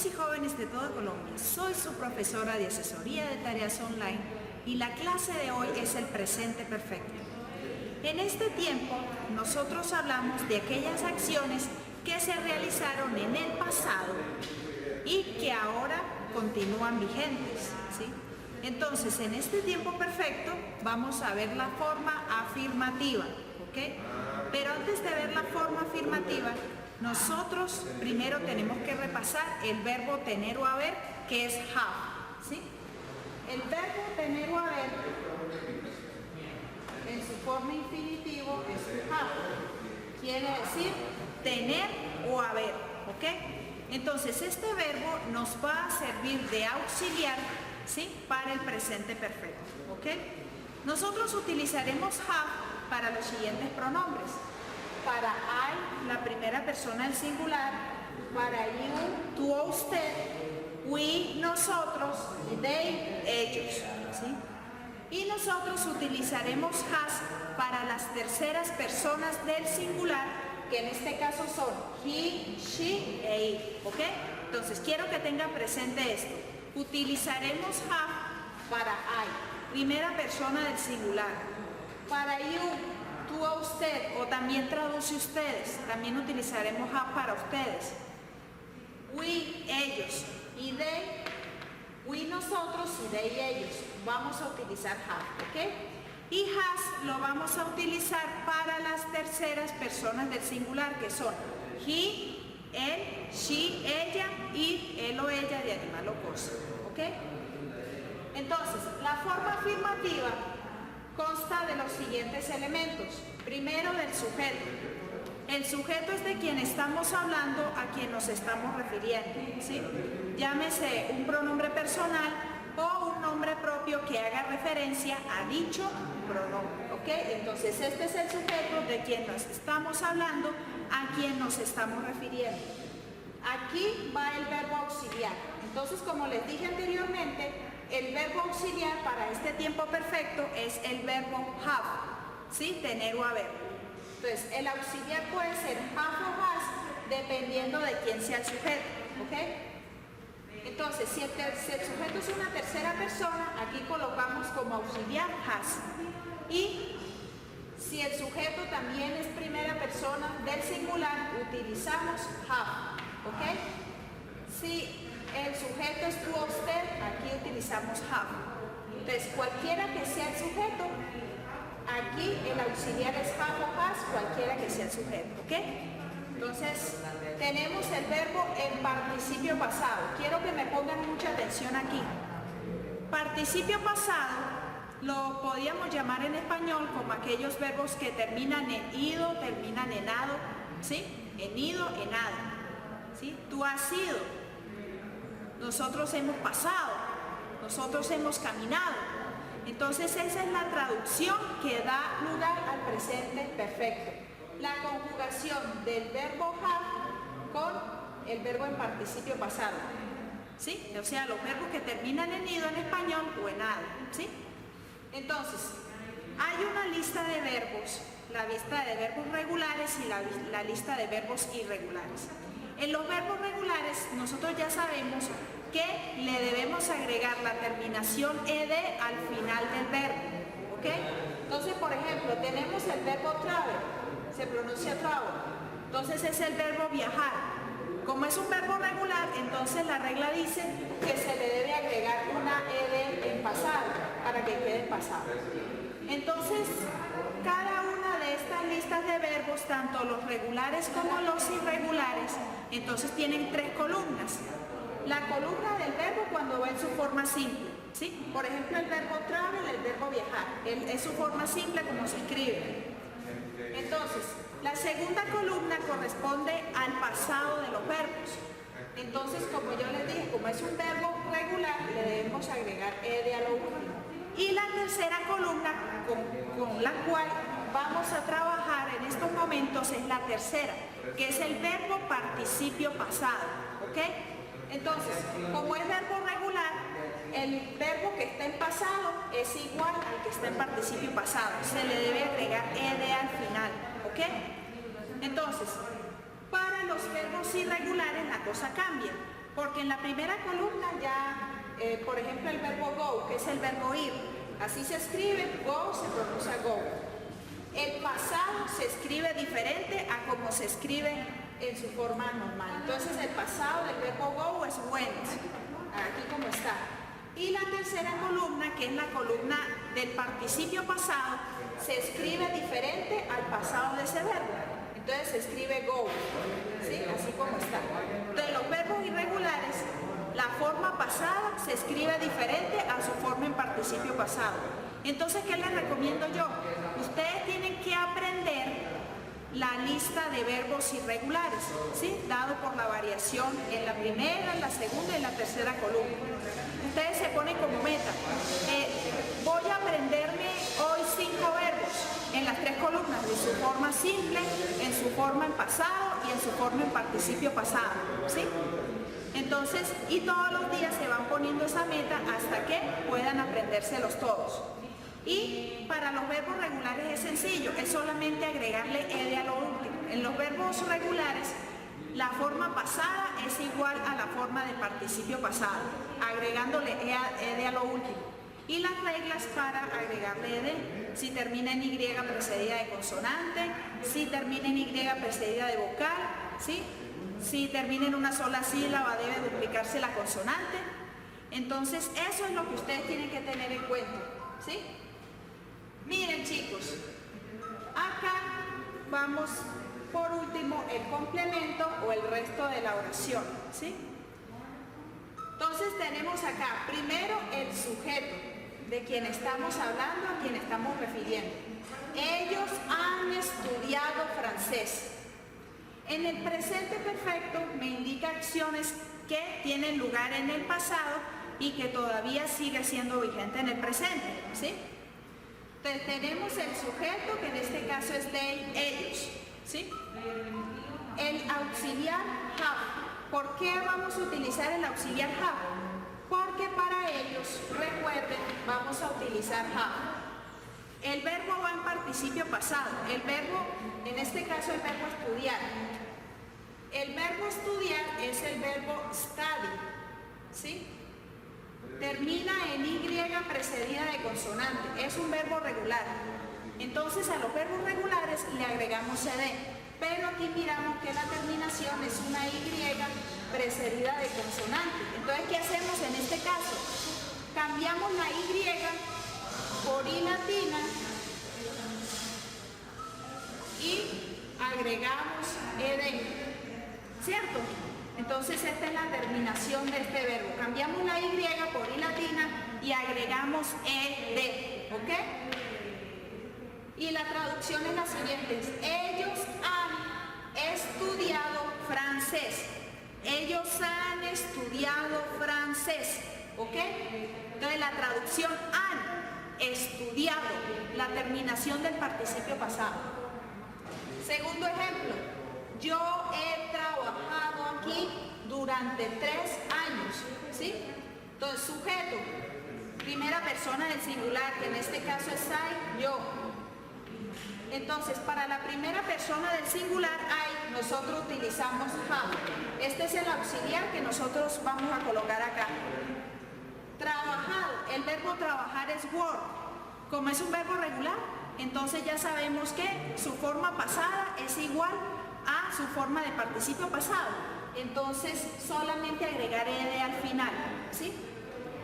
Jóvenes y jóvenes de toda Colombia, soy su profesora de asesoría de tareas online y la clase de hoy es el presente perfecto. En este tiempo nosotros hablamos de aquellas acciones que se realizaron en el pasado y que ahora continúan vigentes, ¿sí? Entonces, en este tiempo perfecto vamos a ver la forma afirmativa, ¿ok? Pero antes de ver la forma afirmativa, nosotros primero tenemos que repasar el verbo tener o haber, que es have, ¿sí? El verbo tener o haber, en su forma infinitivo, es have. Quiere decir tener o haber, ¿ok? Entonces, este verbo nos va a servir de auxiliar, ¿sí?, para el presente perfecto, ¿ok? Nosotros utilizaremos have para los siguientes pronombres. Para I, la primera persona del singular, para you, tú o usted, we, nosotros, y they, ellos, ¿sí? Y nosotros utilizaremos has para las terceras personas del singular, que en este caso son he, she e it, ¿ok? Entonces, quiero que tengan presente esto. Utilizaremos have para I, primera persona del singular. Para you, tú o usted, o también traduce ustedes, también utilizaremos have para ustedes. We, ellos, y they, we, nosotros, y they, ellos. Vamos a utilizar have, ¿ok? Y has lo vamos a utilizar para las terceras personas del singular, que son he, él, she, ella, y él o ella de animal o cosa, ¿ok? Entonces, la forma afirmativa consta de los siguientes elementos. Primero, del sujeto. El sujeto es de quien estamos hablando, a quien nos estamos refiriendo, ¿sí? Llámese un pronombre personal o un nombre propio que haga referencia a dicho pronombre, ¿ok? Entonces, este es el sujeto de quien nos estamos hablando, a quien nos estamos refiriendo. Aquí va el verbo auxiliar. Entonces, como les dije anteriormente, el verbo auxiliar para este tiempo perfecto es el verbo have, ¿sí? Tener o haber. Entonces, el auxiliar puede ser have o has, dependiendo de quién sea el sujeto, ¿ok? Entonces, si el sujeto es una tercera persona, aquí colocamos como auxiliar has. Y si el sujeto también es primera persona del singular, utilizamos have, ¿ok? Si el sujeto es tú o usted, aquí utilizamos have. Entonces, cualquiera que sea el sujeto, aquí el auxiliar es have o has, cualquiera que sea el sujeto, ¿ok? Entonces, tenemos el verbo en participio pasado. Quiero que me pongan mucha atención aquí. Participio pasado lo podíamos llamar en español como aquellos verbos que terminan en ido, terminan en ado, ¿sí? En ido, en ado, ¿sí? Tú has ido, nosotros hemos pasado, nosotros hemos caminado. Entonces, esa es la traducción que da lugar al presente perfecto. La conjugación del verbo have con el verbo en participio pasado, ¿sí? O sea, los verbos que terminan en ido en español o en ado, ¿sí? Entonces, hay una lista de verbos, la lista de verbos regulares y la lista de verbos irregulares. En los verbos regulares, nosotros ya sabemos que le debemos agregar la terminación ed al final del verbo, ¿ok? Entonces, por ejemplo, tenemos el verbo travel, se pronuncia travel, entonces es el verbo viajar. Como es un verbo regular, entonces la regla dice que se le debe agregar una ed en pasado para que quede en pasado. Entonces, cada una de estas listas de verbos, tanto los regulares como los irregulares, entonces tienen tres columnas. La columna del verbo cuando va en su forma simple, ¿sí? Por ejemplo, el verbo travel, el verbo viajar, es su forma simple como se escribe. Entonces, la segunda columna corresponde al pasado de los verbos. Entonces, como yo les dije, como es un verbo regular, le debemos agregar ed a lo último. Y la tercera columna con la cual vamos a trabajar en estos momentos es la tercera, que es el verbo participio pasado, ¿ok? Entonces, como es verbo regular, el verbo que está en pasado es igual al que está en participio pasado. Se le debe agregar ed al final, ¿ok? Entonces, para los verbos irregulares la cosa cambia. Porque en la primera columna ya, por ejemplo, el verbo go, que es el verbo ir, así se escribe, go se pronuncia go. El pasado se escribe diferente a como se escribe en su forma normal. Entonces el pasado del verbo go es went, aquí como está. Y la tercera columna, que es la columna del participio pasado, se escribe diferente al pasado de ese verbo. Entonces se escribe go, ¿sí? Así como está. Entonces los verbos irregulares, la forma pasada se escribe diferente a su forma en participio pasado. Entonces, ¿qué les recomiendo yo? Ustedes tienen que aprender la lista de verbos irregulares, ¿sí? Dado por la variación en la primera, en la segunda y en la tercera columna. Ustedes se ponen como meta, voy a aprenderme hoy 5 verbos en las 3 columnas, de su forma simple, en su forma en pasado y en su forma en participio pasado, ¿sí? Entonces, y todos los días se van poniendo esa meta hasta que puedan aprendérselos todos. Y para los verbos regulares es sencillo, es solamente agregarle ed a lo último. En los verbos regulares, la forma pasada es igual a la forma del participio pasado, agregándole ed a lo último. Y las reglas para agregarle ed, si termina en y precedida de consonante, si termina en y precedida de vocal, ¿sí? Si termina en una sola sílaba debe duplicarse la consonante. Entonces eso es lo que ustedes tienen que tener en cuenta, ¿sí? Miren chicos, acá vamos por último el complemento o el resto de la oración, ¿sí? Entonces tenemos acá primero el sujeto de quien estamos hablando, a quien estamos refiriendo. Ellos han estudiado francés. En el presente perfecto me indica acciones que tienen lugar en el pasado y que todavía sigue siendo vigente en el presente, ¿sí? Entonces tenemos el sujeto, que en este caso es de ellos, ¿sí? El auxiliar have. ¿Por qué vamos a utilizar el auxiliar have? Porque para ellos, recuerden, vamos a utilizar have. El verbo va en participio pasado. El verbo, en este caso el verbo estudiar. El verbo estudiar es el verbo study, ¿sí? Termina en y precedida de consonante. Es un verbo regular. Entonces a los verbos regulares le agregamos ed. Pero aquí miramos que la terminación es una y precedida de consonante. Entonces, ¿qué hacemos en este caso? Cambiamos la y por i latina y agregamos ed, ¿cierto? Entonces esta es la terminación de este verbo. Cambiamos la y por i latina y agregamos ed, ¿ok? Y la traducción es la siguiente: ellos han estudiado francés. Ellos han estudiado francés, ¿ok? Entonces la traducción han estudiado, la terminación del participio pasado. Segundo ejemplo, yo he trabajado aquí durante 3 años, ¿sí? Entonces sujeto, primera persona del singular, que en este caso es I, yo. Entonces, para la primera persona del singular, I, nosotros utilizamos have. Este es el auxiliar que nosotros vamos a colocar acá. Trabajado, el verbo trabajar es work. Como es un verbo regular, entonces ya sabemos que su forma pasada es igual a su forma de participio pasado. Entonces, solamente agregar ed al final, ¿sí?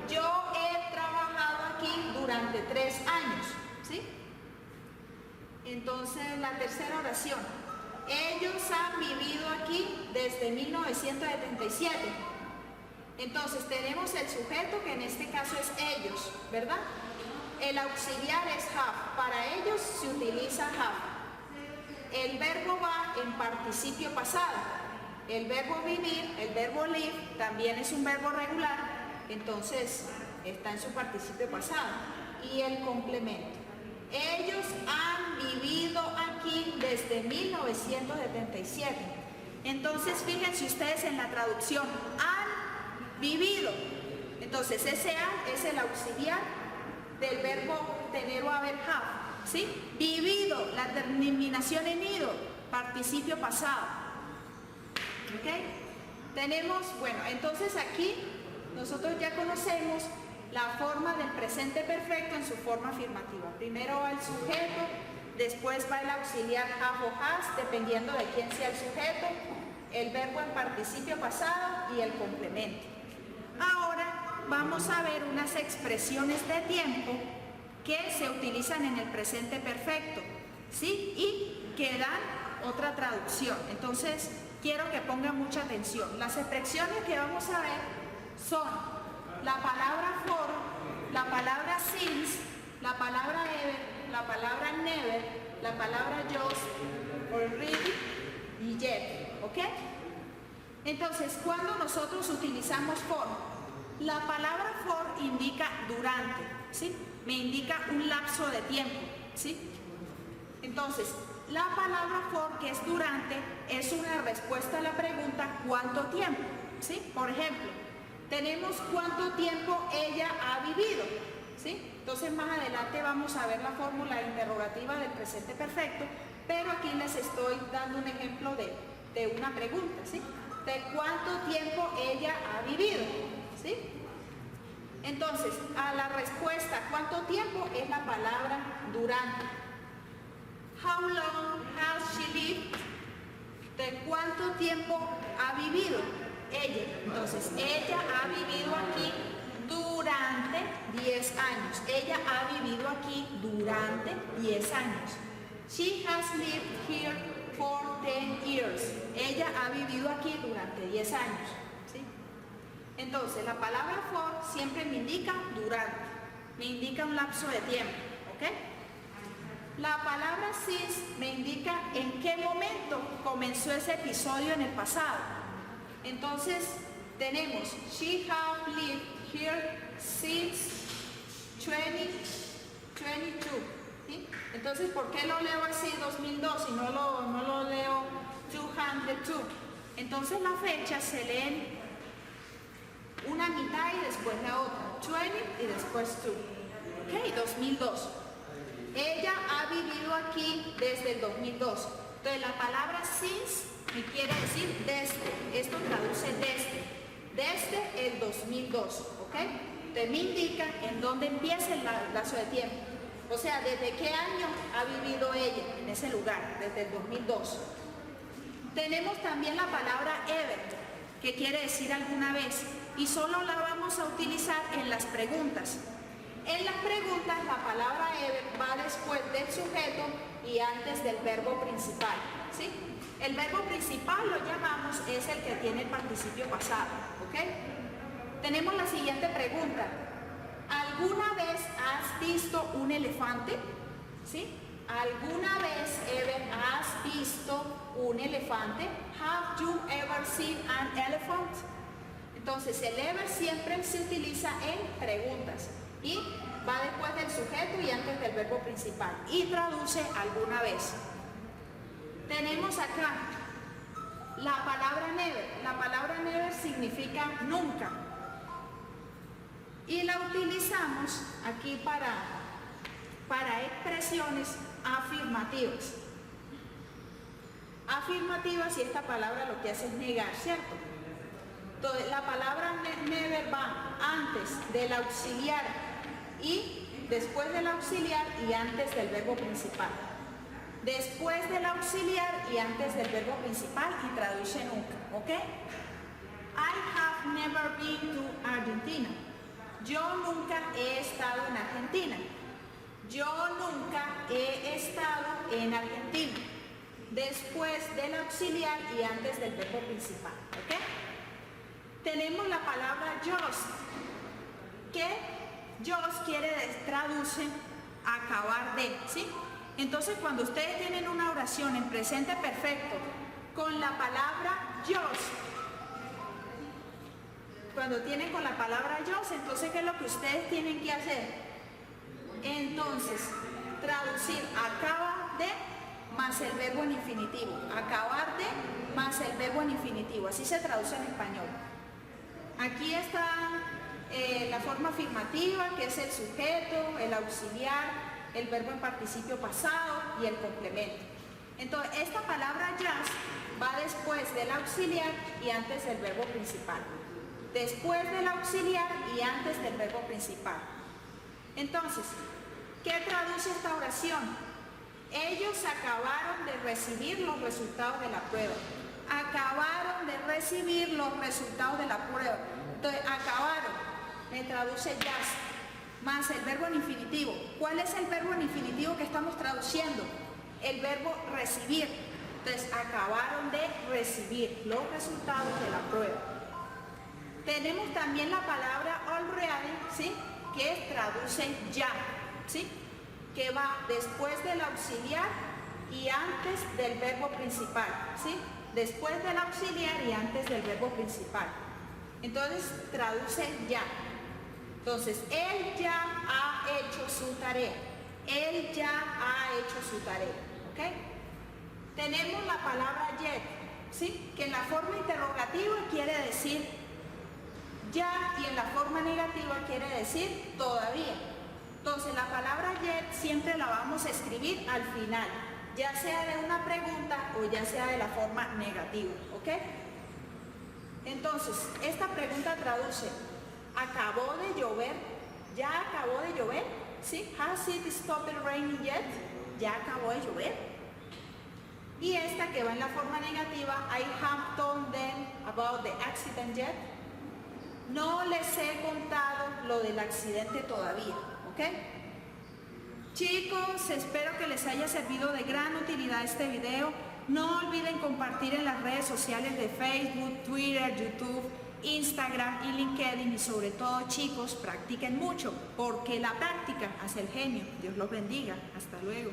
Yo he trabajado aquí durante 3 años, ¿sí? Entonces, la tercera oración. Ellos han vivido aquí desde 1977. Entonces, tenemos el sujeto, que en este caso es ellos, ¿verdad? El auxiliar es have. Para ellos se utiliza have. El verbo va en participio pasado. El verbo vivir, el verbo live, también es un verbo regular. Entonces, está en su participio pasado. Y el complemento. Ellos han vivido aquí desde 1977. Entonces, fíjense ustedes en la traducción. Han vivido. Entonces, ese han es el auxiliar del verbo tener o haber have, ¿sí? Vivido, la terminación en ido, participio pasado. ¿Ok? Tenemos, bueno, entonces aquí nosotros ya conocemos la forma del presente perfecto en su forma afirmativa. Primero va el sujeto, después va el auxiliar have o has, dependiendo de quién sea el sujeto, el verbo en participio pasado y el complemento. Ahora vamos a ver unas expresiones de tiempo que se utilizan en el presente perfecto, ¿sí? Y que dan otra traducción. Entonces, quiero que pongan mucha atención. Las expresiones que vamos a ver son la palabra for, la palabra since, la palabra ever, la palabra never, la palabra just, already y yet, ¿ok? Entonces, cuando nosotros utilizamos for, la palabra for indica durante, ¿sí? Me indica un lapso de tiempo, ¿sí? Entonces, la palabra for, que es durante, es una respuesta a la pregunta ¿cuánto tiempo? ¿Sí? Por ejemplo, tenemos cuánto tiempo ella ha vivido, ¿sí? Entonces más adelante vamos a ver la fórmula interrogativa del presente perfecto, pero aquí les estoy dando un ejemplo de una pregunta, ¿sí? De cuánto tiempo ella ha vivido, ¿sí? Entonces, a la respuesta ¿cuánto tiempo? Es la palabra durante. How long has she lived? ¿De cuánto tiempo ha vivido ella? Entonces, ella ha vivido aquí durante 10 años. Ella ha vivido aquí durante 10 años. She has lived here for 10 years. Ella ha vivido aquí durante 10 años. ¿Sí? Entonces, la palabra for siempre me indica durante. Me indica un lapso de tiempo. ¿Ok? La palabra since me indica en qué momento comenzó ese episodio en el pasado. Entonces tenemos she have lived here since 2022. ¿Sí? Entonces, ¿por qué lo leo así 2002 y no lo leo 202? Entonces las fechas se leen una mitad y después la otra. 20 y después 2. Ok, 2002. Ella ha vivido aquí desde el 2002. Entonces la palabra since me quiere decir desde. Esto traduce desde el 2002. ¿Ok? Entonces me indica en dónde empieza el lazo de tiempo. O sea, desde qué año ha vivido ella en ese lugar, desde el 2002. Tenemos también la palabra ever, que quiere decir alguna vez. Y solo la vamos a utilizar en las preguntas. En las preguntas la palabra ever va después del sujeto y antes del verbo principal, ¿sí? El verbo principal lo llamamos, es el que tiene el participio pasado, ¿ok? Tenemos la siguiente pregunta. ¿Alguna vez has visto un elefante? ¿Sí? ¿Alguna vez, ever, has visto un elefante? Have you ever seen an elephant? Entonces el ever siempre se utiliza en preguntas. Y va después del sujeto y antes del verbo principal. Y traduce alguna vez. Tenemos acá la palabra never. La palabra never significa nunca. Y la utilizamos aquí para expresiones afirmativas. Afirmativas, y esta palabra lo que hace es negar, ¿cierto? Entonces, la palabra never va antes del auxiliar y después del auxiliar y antes del verbo principal. Después del auxiliar y antes del verbo principal y traduce nunca, ¿ok? I have never been to Argentina. Yo nunca he estado en Argentina. Yo nunca he estado en Argentina. Después del auxiliar y antes del verbo principal, ¿ok? Tenemos la palabra just, que just traduce acabar de, ¿sí? Entonces, cuando ustedes tienen una oración en presente perfecto con la palabra just, cuando tienen con la palabra just, entonces, ¿qué es lo que ustedes tienen que hacer? Entonces, traducir acaba de más el verbo en infinitivo. Acabar de más el verbo en infinitivo. Así se traduce en español. Aquí está la forma afirmativa, que es el sujeto, el auxiliar, el verbo en participio pasado y el complemento. Entonces, esta palabra jazz va después del auxiliar y antes del verbo principal. Después del auxiliar y antes del verbo principal. Entonces, ¿qué traduce esta oración? Ellos acabaron de recibir los resultados de la prueba. Acabaron de recibir los resultados de la prueba. Entonces, acabaron, me traduce jazz, más el verbo en infinitivo. ¿Cuál es el verbo en infinitivo que estamos traduciendo? El verbo recibir. Entonces, acabaron de recibir los resultados de la prueba. Tenemos también la palabra already, ¿sí? Que traduce ya, ¿sí? Que va después del auxiliar y antes del verbo principal, ¿sí? Después del auxiliar y antes del verbo principal. Entonces, traduce ya. Entonces, él ya ha hecho su tarea. Él ya ha hecho su tarea, ¿ok? Tenemos la palabra yet, ¿sí? Que en la forma interrogativa quiere decir ya y en la forma negativa quiere decir todavía. Entonces la palabra yet siempre la vamos a escribir al final, ya sea de una pregunta o ya sea de la forma negativa, ¿ok? Entonces, esta pregunta traduce, ¿acabó de llover? ¿Ya acabó de llover? ¿Sí? ¿Has it stopped raining yet? ¿Ya acabó de llover? Y esta que va en la forma negativa, I have told them about the accident yet. No les he contado lo del accidente todavía, ¿ok? Chicos, espero que les haya servido de gran utilidad este video. No olviden compartir en las redes sociales de Facebook, Twitter, YouTube, Instagram y LinkedIn. Y sobre todo, chicos, practiquen mucho, porque la práctica hace el genio. Dios los bendiga. Hasta luego.